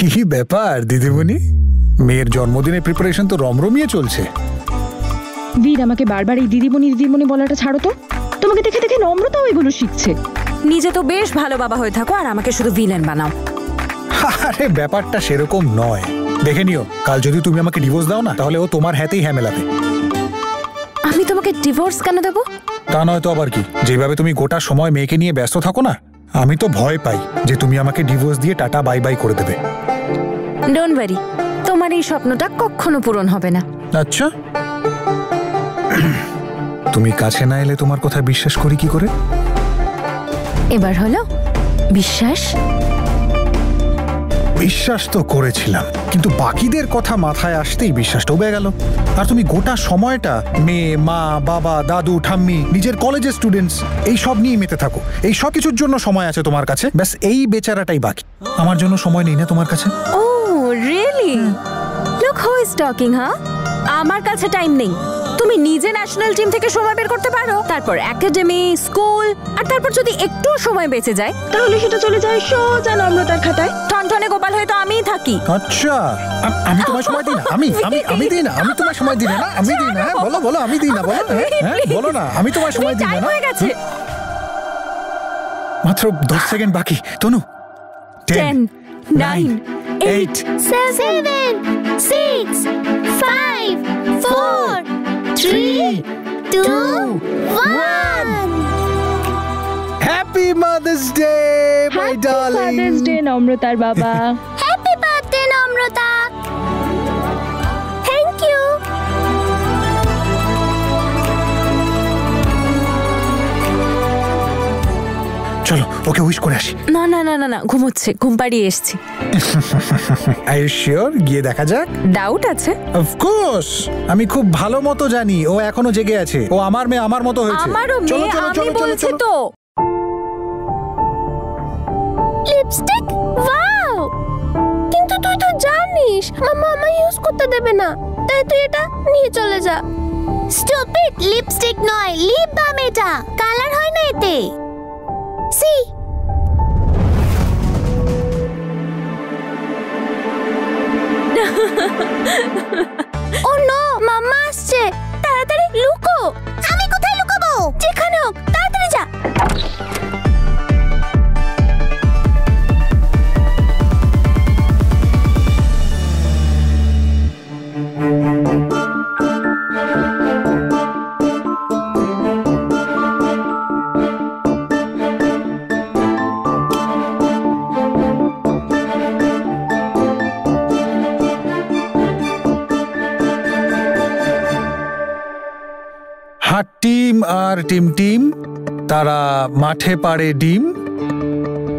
কি ব্যাপার দিদিমণি, মেয়ের জন্মদিনের প্রিপারেশন তো রমরমিয়ে চলছে। বীর আমাকে বারবার এই দিদিমণি দিদিমণি বলাটা ছাড়ো তো। তোমাকে দেখে দেখে নম্রতাও এগুলো শিখছে। নিজে তো বেশ ভালো বাবা হয়ে থাকো আর আমাকে শুধু ভিলেন বানাও। আরে ব্যাপারটা সেরকম নয়, দেখে নিও কাল যদি তুমি আমাকে ডিভোর্স দাও না তাহলে ও তোমার হাতেই হ্যাঁ মেলাবে। আমি তোমাকে ডিভোর্স কেন দেবো? তা নয় তো আবার কি, যেভাবে তুমি গোটা সময় মেয়েকে নিয়ে ব্যস্ত থাকো না, আমি তো ভয় পাই যে তুমি আমাকে ডিভোর্স দিয়ে টাটা বাই বাই করে দেবে। ডোন্ট ওয়ারি, তোমার এই স্বপ্নটা কখনো পূরণ হবে না। আচ্ছা, তুমি কাছে না এলে তোমার কথা বিশ্বাস করি কি করে? এবার হলো বিশ্বাস? বিশ্বাস তো করেছিলাম, কিন্তু বাকিদের কথা মাথায় আসতেই বিশ্বাসটা উবে গেল। আর তুমি গোটা সময়টা মেয়ে, মা, বাবা, দাদু, ঠাম্মি, নিজের কলেজের স্টুডেন্টস এই সব নিয়ে মেতে থাকো। এই সব কিছুর জন্য সময় আছে তোমার কাছে, ব্যাস এই বেচারাটাই বাকি। আমার জন্য সময় নেই না তোমার কাছে? Oh really? Look who is talking. হ্যাঁ, আমার কাছে টাইম নেই। তুমি নিজে ন্যাশনাল টিম থেকে সময় বের করতে পারো, তারপর একাডেমি, স্কুল, আর তারপর যদি একটু সময় বেঁচে যায় তাহলে সেটা চলে যায় সোজা নম্রতার খাতায়। টনটনে গোপাল হয়ে তো আমিই থাকি। আচ্ছা, আমি তোমায় সময় দিই না? আমি দিই না? আমি তোমায় সময় দিই না? আমি দিই না? বলো বলো, আমি দিই না? বলো বলো না, আমি তোমায় সময় দিই না? টাইম হয়ে গেছে। মাত্র 10 সেকেন্ড বাকি। তনু, 10, 9, 8, 7, 6, 5, 4, 3, 2, 1. Happy mother's day my darling. Father's day নম্রতার বাবা। Happy birthday Namrata. Thank you. চলো ওকে উইশ করে আসি। না না না না না, ঘুমোচ্ছে, ঘুম পাড়িয়ে এসছি। Are you sure? গিয়ে দেখা যাক। ডাউট আছে? অফকোর্স, আমি খুব ভালো মতো জানি ও এখনো জেগে আছে। ও আমার মেয়ে, আমার মতো হয়েছে। আমারও মেয়ে, আমি বলছি তো। লিপস্টিক? ওয়াও! কিন্তু তুই তো জানিস মামা আমায় ইউজ করতে দেবে না, তাই তুই এটা নিয়ে চলে যা। স্টুপিড, লিপস্টিক নয়, লিপ বাম। এটা কালার হয় না এতে। সি ও নো, মাম্মা আসছে, তাড়াতাড়ি লুকো। আমি কোথায় লুকাবো? যেখানে হোক, তাড়াতাড়ি যা। হাট টিম আর টিম টিম তারা মাঠে পাড়ে ডিম,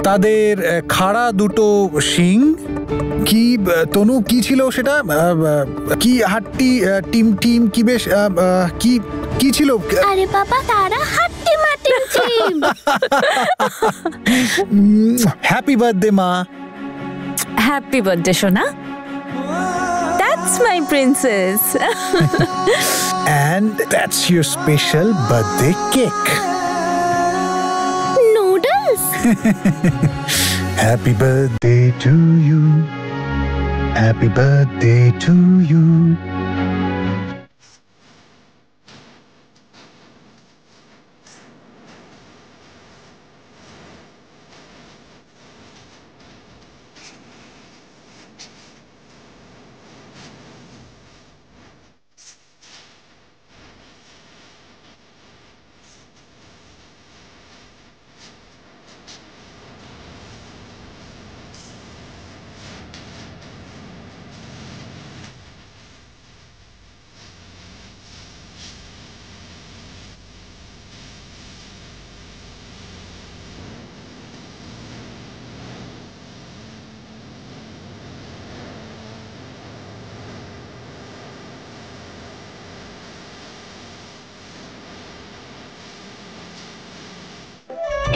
তাদের খাড়া দুটো শিং। কি তনু, কি ছিল সেটা? কি হাট্টি টিম টিম কি বেশ কি কি ছিল? আরে বাবা, তারা হাট্টি মাটি টিম। হ্যাপি বার্থডে মা। হ্যাপি বার্থডে সোনা। That's my princess. And that's your special birthday cake. Noodles. Happy birthday to you. Happy birthday to you.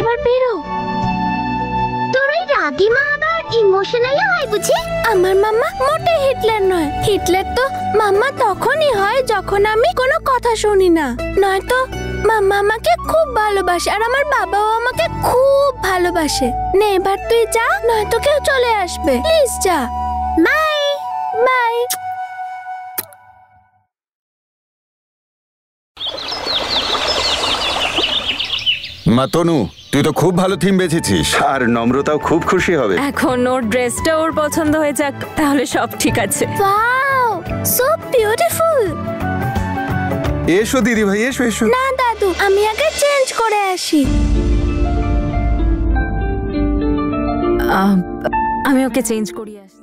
এবার বেরো। তোর ওই রাগিমা আবার ইমোশনাল হয় বুঝি? আমার মাম্মা মোটে হিটলার নয়। হিটলার তো মাম্মা তখনই হয় যখন আমি কোনো কথা শুনি না, নয়তো মাম্মা আমাকে খুব ভালোবাসে আর আমার বাবাও আমাকে খুব ভালোবাসে। নে এবার তুই যা, নয়তো কেউ চলে আসবে। প্লিজ যা। Bye bye. মা তনু, তুই তো খুব ভালো থিম বেছেছিস আর নম্রতাও খুব খুশি হবে। এখন ওর ড্রেসটা ওর পছন্দ হয়ে যাক, তাহলে সব ঠিক আছে। Wow, so beautiful. এসো দিদি ভাই, এসো এসো। না দাদু, আমি আগে চেঞ্জ করে আসি। আমি ওকে চেঞ্জ করিয়ে আসছি।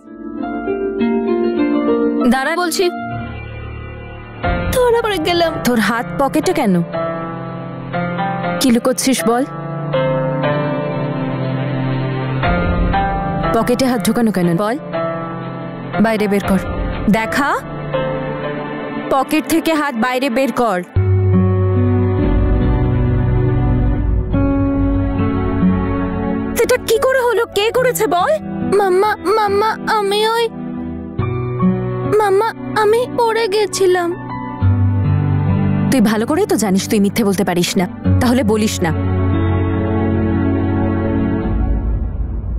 দাঁড়া বলছি। ধরা পড়ে গেলাম। তোর হাত পকেটে কেন? কি লুকোচ্ছিস বল? পকেটে হাত ঢোকানো কেন বল? বাইরে বের কর। দেখা, পকেট থেকে হাত বাইরে বের কর। সেটা কি করে হলো? কে করেছে বল? মাম্মা মাম্মা আমি পড়ে গেছিলাম। তুই ভালো করেই তো জানিস তুই মিথ্যে বলতে পারিস না, তাহলে বলিস না।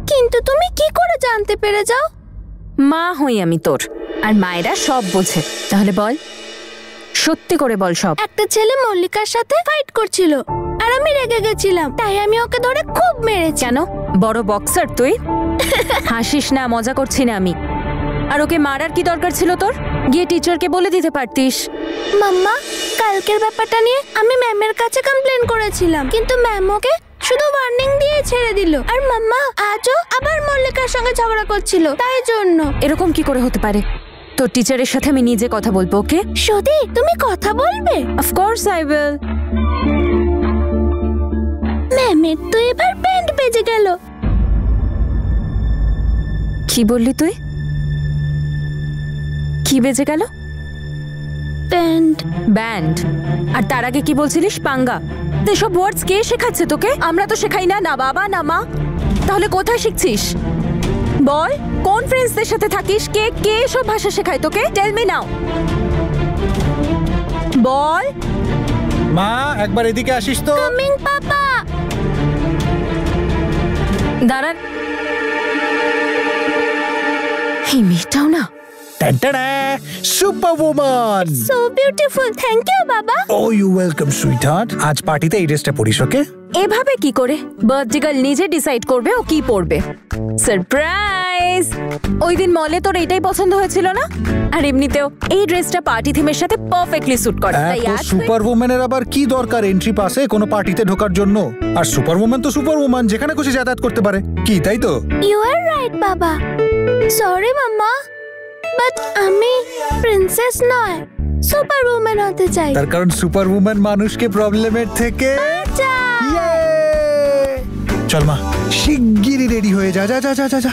কিন্তু তুমি কি করে জানতে পেরে যাও? মা হই আমি তোর, আর মায়েরা সব বোঝে। তাহলে বল, সত্যি করে বল সব। একটা ছেলে মল্লিকার সাথে ফাইট করছিল আর আমি রেগে গেছিলাম, তাই আমি ওকে ধরে খুব মেরেছি। কেন? বড় বক্সার তুই? হাসিস না, মজা করছি না আমি। আর ওকে মারার কি দরকার ছিল তোর? গিয়ে টিচারকে বলে দিতে পারতিস। মাম্মা, কালকের ব্যাপারটা নিয়ে আমি ম্যামের কাছে কমপ্লেন করেছিলাম, কিন্তু ম্যাম ওকে শুধু ওয়ার্নিং দিয়ে ছেড়ে দিল। আর মাম্মা আজও আবার মল্লিকার সঙ্গে ঝগড়া করছিল, তাই জন্য। এরকম কি করে হতে পারে? তোর টিচারের সাথে আমি নিজে কথা বলবো, ওকে? সত্যি তুমি কথা বলবে? Of course I will. ম্যামের তো এবার ব্যান্ড বেজে গেল। কি বললি তুই? কি বেজে গেল? ব্যান্ড। ব্যান্ড? আর তার আগে কি বলছিলিস? পাঙ্গা। এসব ওয়ার্ডস কে শেখাচ্ছে তোকে? আমরা তো শেখাই না, না বাবা না মা। তাহলে কোথায় শিখছিস বল? কোন ফ্রেন্ডসদের সাথে থাকিস? কে কে এসব ভাষা শেখায় তোকে? টেল মি নাও, বল। মা, একবার এদিকে আসিস তো। Coming papa. দাঁড়া, এই মেয়েটাও না। Super woman. So beautiful. Thank you বাবা। Oh you welcome sweetheart. আজ পার্টিতে এই ড্রেসটা পরিস, ওকে? এভাবে কি করে? বার্থডে গার্ল নিজে ডিসাইড করবে ও কি পরবে। সারপ্রাইজ! ওই দিন মলে তোর এটাই পছন্দ হয়েছিল না? আর এমনিতেও এই ড্রেসটা পার্টি থিমের সাথে পারফেক্টলি স্যুট করে। তাই আজ সুপার ওম্যানের আবার কি দরকার এন্ট্রি পাসে কোনো পার্টিতে ঢোকার জন্য? আর সুপার ওম্যান তো সুপার ওম্যান, যেখানে খুশি যাতায়াত করতে পারে, কি তাই তো? ইউ আর রাইট বাবা। সরি মাম্মা, বাট আমি প্রিন্সেস নয়, সুপার ওম্যান হতে চাই। তার কারণ সুপার ওম্যান মানুষকে প্রবলেমের থেকে চল মা, শিগগিরই রেডি হয়ে যা যা যা যা যা যা।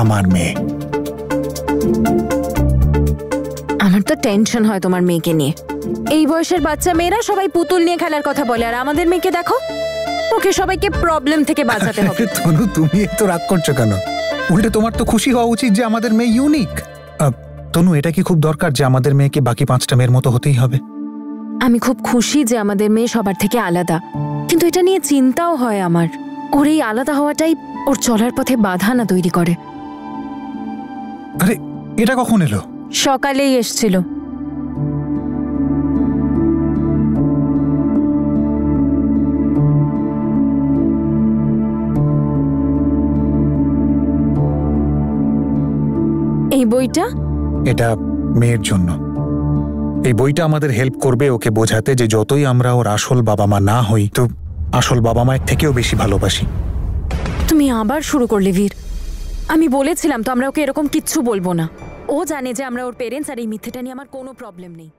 আমার মেয়ে। আমার তো টেনশন হয় তোমার মেয়েকে নিয়ে। এই বয়সের বাচ্চা মেয়েরা সবাই পুতুল নিয়ে খেলার কথা বলে, আর আমাদের মেয়েকে দেখো, ওকে সবাইকে প্রবলেম থেকে বাঁচাতে হবে। তনু, তুমি এত রাগ করছো কেন? উল্টে তোমার তো খুশি হওয়া উচিত যে আমাদের মেয়ে ইউনিক। তনু, এটা কি খুব দরকার যে আমাদের মেয়েকে বাকি 5টা মেয়ের মতো হতেই হবে? আমি খুব খুশি যে আমাদের মেয়ে সবার থেকে আলাদা, কিন্তু এটা নিয়ে চিন্তাও হয় আমার। ওর এই আলাদা হওয়াটাই ওর চলার পথে বাধা না তৈরি করে। আরে, এটা কখন এলো? সকালেই এসছিল। এই বইটা? এটা মেয়ের জন্য। এই বইটা আমাদের হেল্প করবে ওকে বোঝাতে যে যতই আমরা ওর আসল বাবা মা না হই, তো আসল বাবা মায়ের থেকেও বেশি ভালোবাসি। তুমি আবার শুরু করলে বীর। আমি বলেছিলাম তো আমরা ওকে এরকম কিচ্ছু বলবো না। ও জানে যে আমরা ওর পেরেন্টস, আর এই মিথ্যেটা নিয়ে আমার কোনো প্রবলেম নেই।